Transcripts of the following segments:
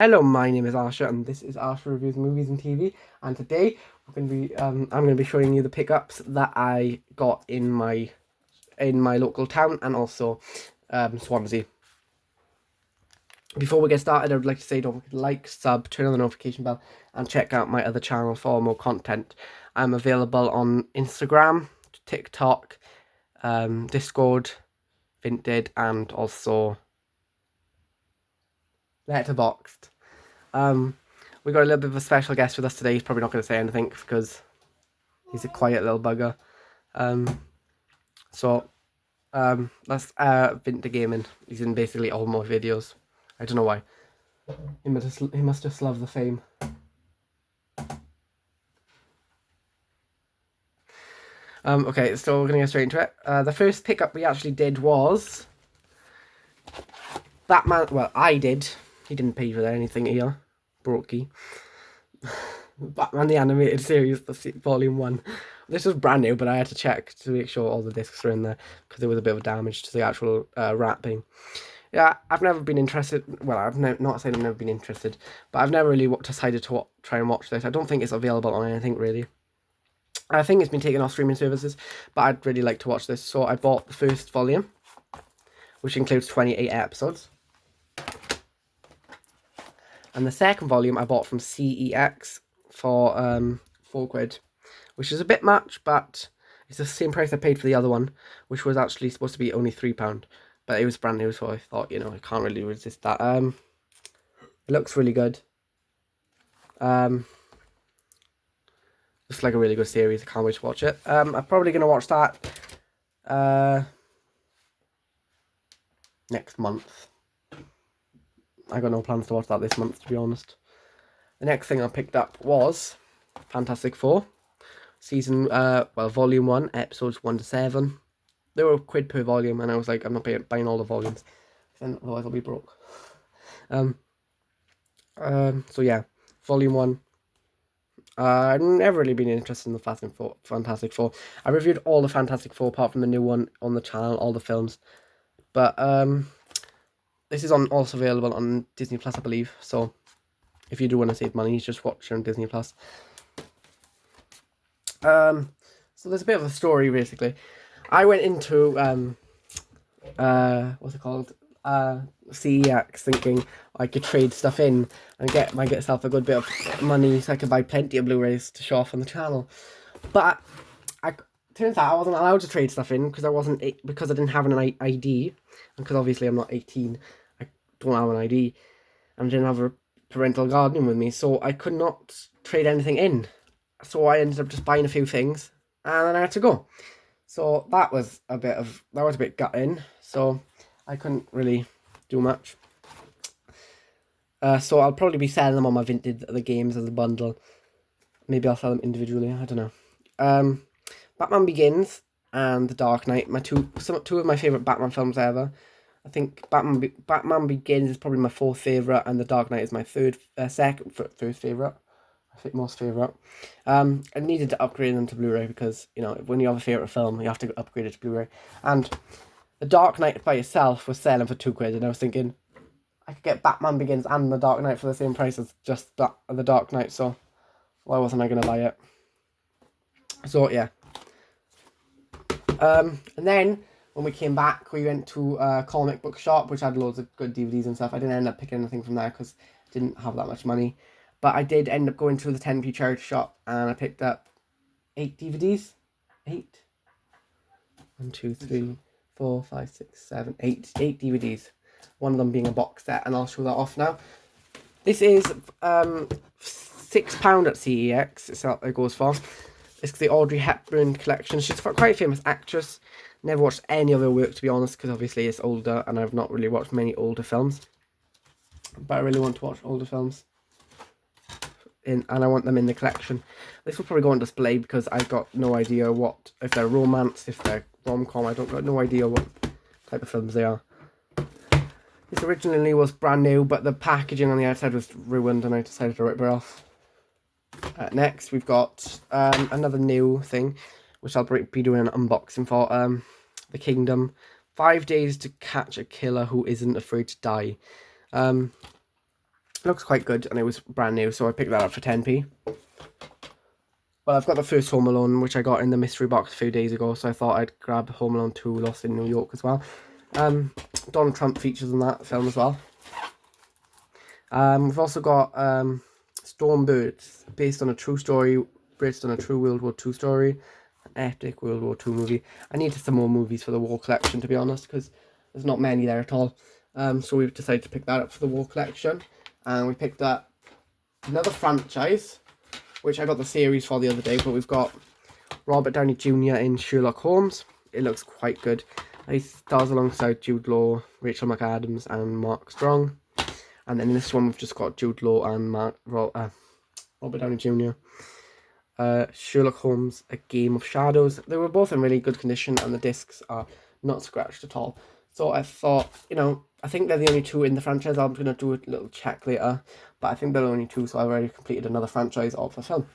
Hello, my name is Asher, and this is Asher Reviews Movies and TV. And today I'm going to be showing you the pickups that I got in my local town and also Swansea. Before we get started, I would like to say don't forget to like, sub, turn on the notification bell, and check out my other channel for more content. I'm available on Instagram, TikTok, Discord, Vinted, and also Letterboxd. We got a little bit of a special guest with us today. He's probably not going to say anything because he's a quiet little bugger. That's Vintage Gaming. He's in basically all my videos. I don't know why. He must just love the fame. Okay, so we're gonna get straight into it. The first pickup we actually did was Batman. Well, I did. He didn't pay for anything here. Brokey. Batman the Animated Series, Volume 1. This was brand new, but I had to check to make sure all the discs were in there because there was a bit of damage to the actual wrapping. Yeah, I've never been interested. Well, not saying I've never been interested, but I've never really decided to try and watch this. I don't think it's available on anything really. I think it's been taken off streaming services, but I'd really like to watch this. So I bought the first volume, which includes 28 episodes. And the second volume I bought from CEX for £4, which is a bit much, but it's the same price I paid for the other one, which was actually supposed to be only £3. But it was brand new, so I thought, I can't really resist that. It looks really good. Looks like a really good series. I can't wait to watch it. I'm probably going to watch that next month. I got no plans to watch that this month, to be honest. The next thing I picked up was Fantastic Four. Volume 1, episodes 1 to 7. They were £1 per volume, and I was like, I'm not buying all the volumes, otherwise I'll be broke. So yeah, Volume 1. I've never really been interested in the Fantastic Four. I reviewed all the Fantastic Four apart from the new one on the channel, all the films. But this is also available on Disney Plus, I believe. So if you do want to save money, just watch it on Disney Plus. So there's a bit of a story basically. I went into what's it called? CEX, thinking I could trade stuff in and get myself a good bit of money so I could buy plenty of Blu-rays to show off on the channel. But turns out I wasn't allowed to trade stuff in because I didn't have an ID, and because obviously I'm not 18, I don't have an ID, and I didn't have a parental guardian with me, so I could not trade anything in. So I ended up just buying a few things, and then I had to go. So that was a bit gutting. So I couldn't really do much. So I'll probably be selling them on my the games as a bundle. Maybe I'll sell them individually. I don't know. Batman Begins and The Dark Knight, two of my favorite Batman films ever. I think Batman Begins is probably my fourth favorite, and The Dark Knight is my first favorite. I think most favorite. I needed to upgrade them to Blu-ray because when you have a favorite film, you have to upgrade it to Blu-ray. And The Dark Knight by itself was selling for £2, and I was thinking I could get Batman Begins and The Dark Knight for the same price as just The Dark Knight, so why wasn't I going to buy it? So yeah. And then when we came back, we went to a comic book shop which had loads of good DVDs and stuff. I didn't end up picking anything from there because I didn't have that much money. But I did end up going to the 10p charity shop and I picked up 8 DVDs. 8? 1, 2, 3, 4, 5, 6, 7, 8. 8 DVDs. One of them being a box set, and I'll show that off now. This is £6 at CEX. It goes for. It's the Audrey Hepburn collection. She's quite a famous actress. Never watched any of her work, to be honest, because obviously it's older, and I've not really watched many older films. But I really want to watch older films. And I want them in the collection. This will probably go on display because I've got no idea if they're romance, if they're rom-com. I got no idea what type of films they are. This originally was brand new, but the packaging on the outside was ruined and I decided to rip it off. Next we've got another new thing, which I'll be doing an unboxing for. The Kingdom. 5 days to catch a killer who isn't afraid to die. It looks quite good, and it was brand new, so I picked that up for 10p. But I've got the first Home Alone, which I got in the mystery box a few days ago, so I thought I'd grab Home Alone 2 Lost in New York as well. Donald Trump features in that film as well. We've also got Stormbirds, based on a true story, based on a true World War II story. An epic World War II movie. I needed some more movies for the war collection, to be honest, because there's not many there at all. So we've decided to pick that up for the war collection. And we picked up another franchise, which I got the series for the other day, but we've got Robert Downey Jr. in Sherlock Holmes. It looks quite good. He stars alongside Jude Law, Rachel McAdams, and Mark Strong. And then in this one, we've just got Jude Law and Robert Downey Jr. Sherlock Holmes, A Game of Shadows. They were both in really good condition, and the discs are not scratched at all. So I thought, I think they're the only two in the franchise. I'm going to do a little check later, but I think they're the only two, so I've already completed another franchise of the film.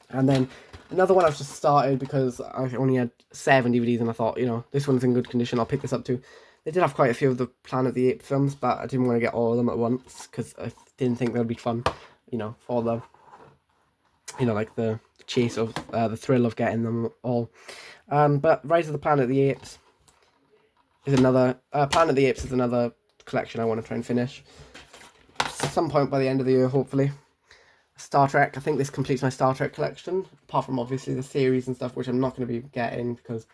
And then another one I've just started because I only had 7 DVDs, and I thought, this one's in good condition, I'll pick this up too. They did have quite a few of the Planet of the Apes films, but I didn't want to get all of them at once because I didn't think that'd be fun, for the, like the chase of, the thrill of getting them all. But Rise of the Planet of the Apes is another, Planet of the Apes is another collection I want to try and finish. At some point by the end of the year, hopefully. Star Trek, I think this completes my Star Trek collection, apart from obviously the series and stuff, which I'm not going to be getting because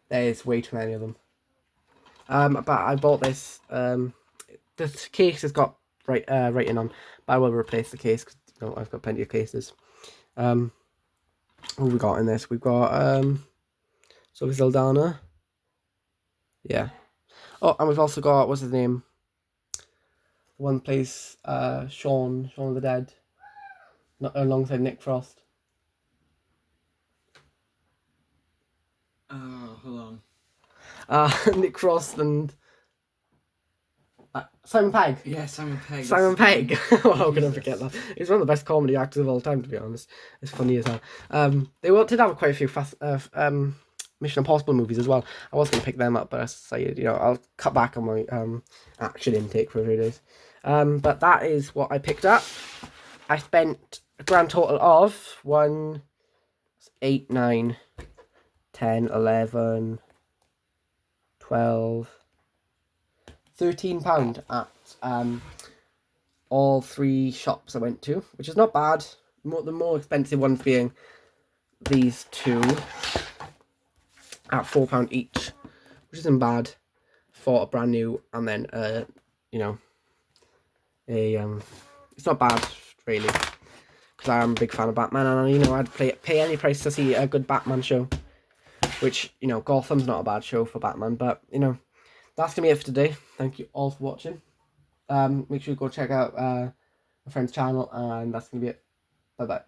there's way too many of them. But I bought this, the case has got writing on, but I will replace the case because I've got plenty of cases. What have we got in this? We've got Zoe Saldana. Yeah. Oh, and we've also got, what's his name? One plays Shaun of the Dead, alongside Nick Frost. Hold on. Nick Frost and Simon Pegg. Yeah, Simon Pegg. Simon Pegg. How can I forget that? He's one of the best comedy actors of all time, to be honest. It's funny as hell. They did have quite a few Mission Impossible movies as well. I was going to pick them up, but I decided, I'll cut back on my action intake for a few days. But that is what I picked up. I spent a grand total of 1, 8, 9, 10, 11, 12, £13 at all 3 shops I went to, which is not bad. The more expensive ones being these two at £4 each, which isn't bad for a brand new, and then it's not bad really, because I am a big fan of Batman, and I'd pay any price to see a good Batman show, which Gotham's not a bad show for Batman, but that's gonna be it for today. Thank you all for watching. Make sure you go check out my friend's channel, and that's gonna be it. Bye bye.